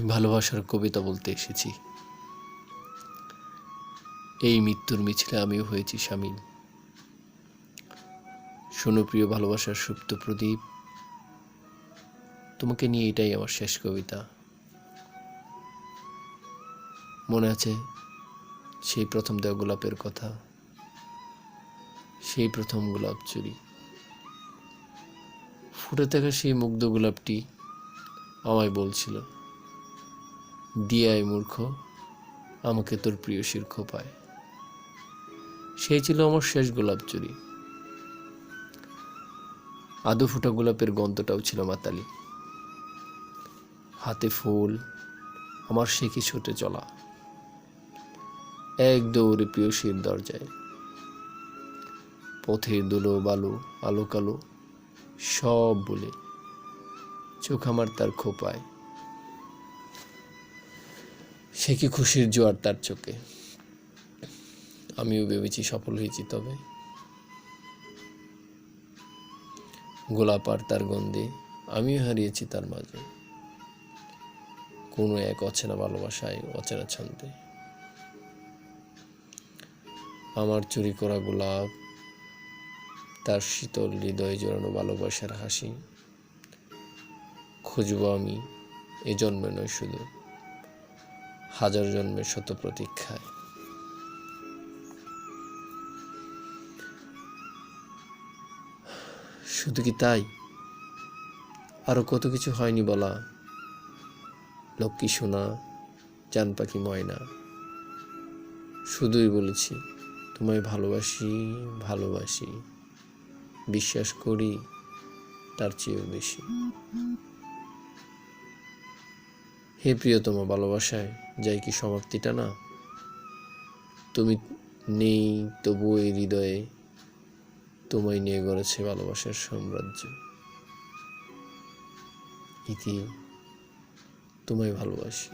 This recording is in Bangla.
আমি ভালোবাসার কবিতা বলতে এসেছি। এই মৃত্যুর মিছিলে আমিও হয়েছি শামিল। শোনো প্রিয় ভালোবাসার সুপ্ত প্রদীপ, তোমাকে নিয়ে এটাই আমার শেষ কবিতা। মনে আছে সেই প্রথম দেওয়া গোলাপের কথা, সেই প্রথম গোলাপ চুরি, ফুটে থাকা সেই মুগ্ধ গোলাপটি আমায় বলছিল, দিয়ে আয় মূর্খ আমাকে তোর প্রিয়সীর খোপায়। সেই ছিল আমার শেষ গোলাপ চুরি। আদো ফুটা গোলাপের গন্ধটাও ছিল মাতালি। হাতে ফুল, আমার সে কি ছুটে চলা, এক দৌড়ে প্রিয়সীর দরজায়। পথের ধুলো বালু আলো কালো সব বলে চোখ আমার তার খোপায়। সে কি খুশির জোয়ার তার চোখে। আমিও ভেবেছি সফল হয়েছি, তবে গোলাপ আর তার গন্ধে আমিও হারিয়েছি তার মাঝে কোনো এক অচেনা ভালোবাসায়, অচেনা ছন্দে। আমার চুরি করা গোলাপ, তার শীতল হৃদয়ে জড়ানো ভালোবাসার হাসি খুঁজব আমি এ জন্মে নয়, শুধু হাজার জন্মের শত প্রতীক্ষায়। শুধু কি তাই, আরো কত কিছু হয়নি বলা। লক্ষ্মী সোনা, চান পাখি ময়না, শুধুই বলেছি তোমায় ভালোবাসি ভালোবাসি, বিশ্বাস করি তার চেয়েও বেশি। হে প্রিয়তম, ভালোবাসায় যাই কি সমাপ্তিটা না। তুমি নেই তবু এই হৃদয়ে, তোমায় নিয়ে গড়েছে ভালোবাসার সাম্রাজ্য। ইতি, তোমায় ভালোবাসি।